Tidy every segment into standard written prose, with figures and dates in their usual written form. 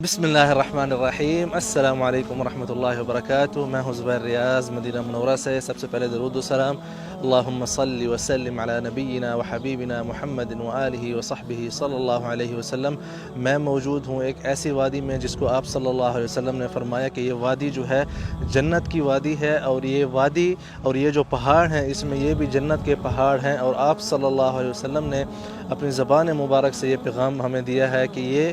بسم اللہ الرحمن الرحیم، السلام علیکم ورحمۃ اللہ وبرکاتہ۔ میں ہوں زبیر ریاض مدینہ منورہ سے۔ سب سے پہلے درود و سلام اللہم صلی وسلم علی نبینا و حبیبنا محمد و آلہ و صحبہ صلی اللہ علیہ وسلم۔ میں موجود ہوں ایک ایسی وادی میں جس کو آپ صلی اللہ علیہ وسلم نے فرمایا کہ یہ وادی جو ہے جنت کی وادی ہے، اور یہ وادی اور یہ جو پہاڑ ہیں اس میں یہ بھی جنت کے پہاڑ ہیں، اور آپ صلی اللہ علیہ وسلم نے اپنی زبان مبارک سے یہ پیغام ہمیں دیا ہے کہ یہ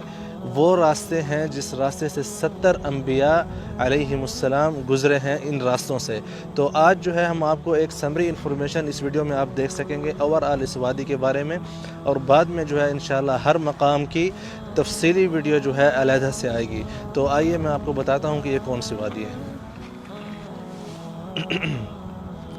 وہ راستے ہیں جس راستے سے 70 انبیاء علیہم السلام گزرے ہیں ان راستوں سے۔ تو آج جو ہے ہم آپ کو ایک سمری انفارمیشن اس ویڈیو میں آپ دیکھ سکیں گے اوورآل اس وادی کے بارے میں، اور بعد میں جو ہے انشاءاللہ ہر مقام کی تفصیلی ویڈیو جو ہے علیحدہ سے آئے گی۔ تو آئیے میں آپ کو بتاتا ہوں کہ یہ کون سی وادی ہے۔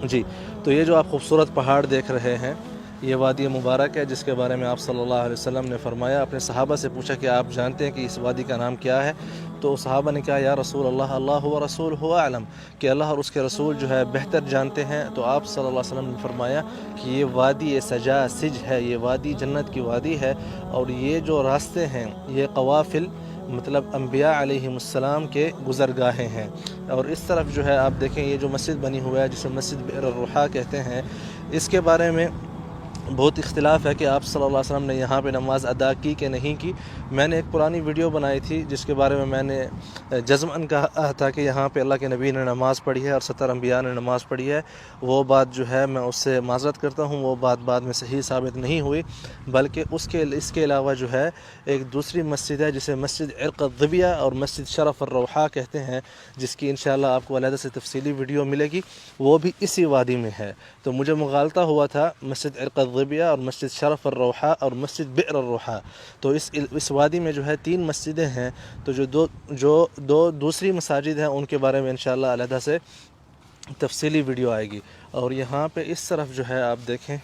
جی، تو یہ جو آپ خوبصورت پہاڑ دیکھ رہے ہیں یہ وادی مبارک ہے، جس کے بارے میں آپ صلی اللہ علیہ وسلم نے فرمایا۔ اپنے صحابہ سے پوچھا کہ آپ جانتے ہیں کہ اس وادی کا نام کیا ہے؟ تو صحابہ نے کہا یا رسول اللہ، اللہ و رسولہ اعلم، کہ اللہ اور اس کے رسول جو ہے بہتر جانتے ہیں۔ تو آپ صلی اللہ علیہ وسلم نے فرمایا کہ یہ وادی سجا سج ہے، یہ وادی جنت کی وادی ہے، اور یہ جو راستے ہیں یہ قوافل مطلب انبیاء علیہم السلام کے گزرگاہیں ہیں۔ اور اس طرف جو ہے آپ دیکھیں یہ جو مسجد بنی ہوا ہے جسے مسجد بئر الروحا کہتے ہیں، اس کے بارے میں بہت اختلاف ہے کہ آپ صلی اللہ علیہ وسلم نے یہاں پہ نماز ادا کی کہ نہیں کی۔ میں نے ایک پرانی ویڈیو بنائی تھی جس کے بارے میں نے جزماً کہا تھا کہ یہاں پہ اللہ کے نبی نے نماز پڑھی ہے اور 70 انبیاء نے نماز پڑھی ہے۔ وہ بات جو ہے میں اس سے معذرت کرتا ہوں، وہ بات بعد میں صحیح ثابت نہیں ہوئی، بلکہ اس کے علاوہ جو ہے ایک دوسری مسجد ہے جسے مسجد عرق الظبیہ اور مسجد شرف الروحا کہتے ہیں، جس کی انشاءاللہ آپ کو علیحدہ سے تفصیلی ویڈیو ملے گی، وہ بھی اسی وادی میں ہے۔ تو مجھے مغالطہ ہوا تھا مسجد عرق الظبیہ اور مسجد شرف الروحا اور مسجد بئر الروحا۔ تو اس وادی میں جو ہے 3 مسجدیں ہیں، تو جو دو دوسری مساجد ہیں ان کے بارے میں انشاءاللہ علیحدہ سے تفصیلی ویڈیو آئے گی۔ اور یہاں پہ اس طرف جو ہے آپ دیکھیں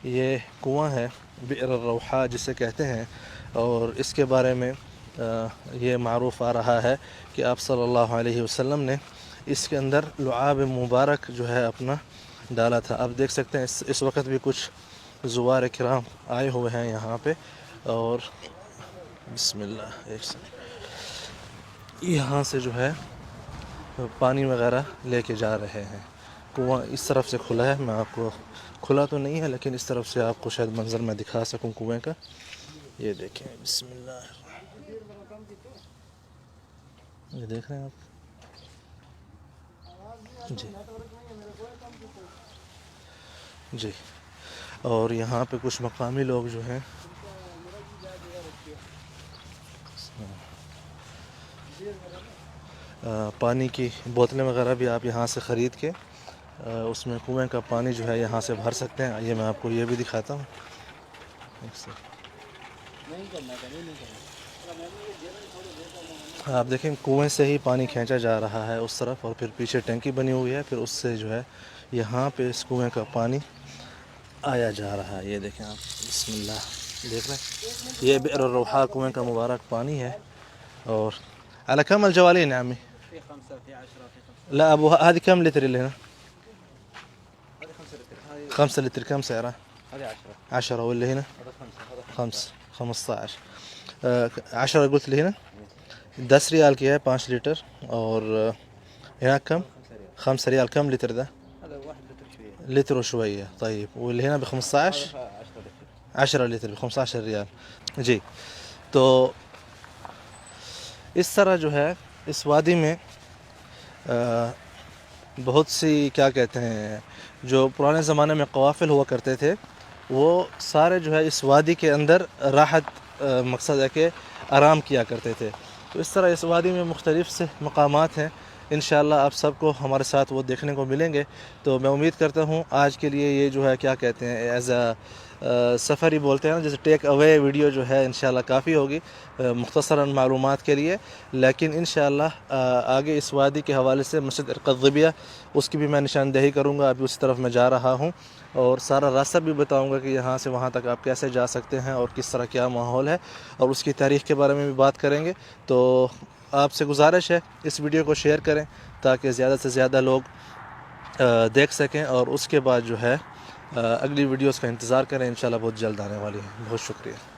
یہ کنواں ہے بئر الروحا جسے کہتے ہیں، اور اس کے بارے میں یہ معروف آ رہا ہے کہ آپ صلی اللہ علیہ وسلم نے اس کے اندر لعاب مبارک جو ہے اپنا ڈالا تھا۔ آپ دیکھ سکتے ہیں اس وقت بھی کچھ زوار کرام آئے ہوئے ہیں یہاں پہ، اور بسم اللہ ایک سیکنڈ، یہاں سے جو ہے پانی وغیرہ لے کے جا رہے ہیں۔ کنواں اس طرف سے کھلا ہے، میں آپ کو کھلا تو نہیں ہے لیکن اس طرف سے آپ کو شاید منظر میں دکھا سکوں کنویں کا۔ یہ دیکھیں بسم اللہ، یہ دیکھ رہے ہیں آپ جی۔ اور یہاں پہ کچھ مقامی لوگ جو ہیں پانی کی بوتلیں وغیرہ بھی آپ یہاں سے خرید کے اس میں کنویں کا پانی جو ہے یہاں سے بھر سکتے ہیں۔ یہ میں آپ کو یہ بھی دکھاتا ہوں۔ آپ دیکھیں کنویں سے ہی پانی کھینچا جا رہا ہے اس طرف، اور پھر پیچھے ٹینکی بنی ہوئی ہے، پھر اس سے جو ہے یہاں پہ اس کنویں کا پانی آیا جا رہا ہے۔ یہ دیکھیں آپ بسم اللہ دیکھ رہے ہیں، یہ بئر الروحا کنویں کا مبارک پانی ہے۔ اور على كم الجوالين يا عمي؟ في 5 في 10 في 5. لا ابو هذه كم لتر اللي هنا؟ هذه 5 لتر. 5 لتر كم سعرها؟ هذه 10. 10 واللي هنا؟ هذا 5. 5 15. 10 قلت لي هنا 10 ريال کی ہے 5 لیٹر، اور هناك كم؟ 5 ريال. كم لتر ده؟ هذا 1 لتر شوية. لتر وشوية. طيب واللي هنا ب 15؟ 10 لتر ب 15 ريال. جی، تو اس طرح جو ہے اس وادی میں بہت سی کیا کہتے ہیں جو پرانے زمانے میں قوافل ہوا کرتے تھے، وہ سارے جو ہے اس وادی کے اندر راحت مقصد ہے کہ آرام کیا کرتے تھے۔ تو اس طرح اس وادی میں مختلف سے مقامات ہیں، انشاءاللہ آپ سب کو ہمارے ساتھ وہ دیکھنے کو ملیں گے۔ تو میں امید کرتا ہوں آج کے لیے یہ جو ہے کیا کہتے ہیں ایز سفر ہی بولتے ہیں، جیسے ٹیک اوے ویڈیو جو ہے انشاءاللہ کافی ہوگی مختصراً معلومات کے لیے، لیکن انشاءاللہ آگے اس وادی کے حوالے سے مسجد عرق الظبیہ اس کی بھی میں نشاندہی کروں گا۔ ابھی اس طرف میں جا رہا ہوں، اور سارا راستہ بھی بتاؤں گا کہ یہاں سے وہاں تک آپ کیسے جا سکتے ہیں اور کس طرح کیا ماحول ہے، اور اس کی تاریخ کے بارے میں بھی بات کریں گے۔ تو آپ سے گزارش ہے اس ویڈیو کو شیئر کریں تاکہ زیادہ سے زیادہ لوگ دیکھ سکیں، اور اس کے بعد جو ہے اگلی ویڈیوز کا انتظار کریں، انشاءاللہ بہت جلد آنے والی ہے۔ بہت شکریہ۔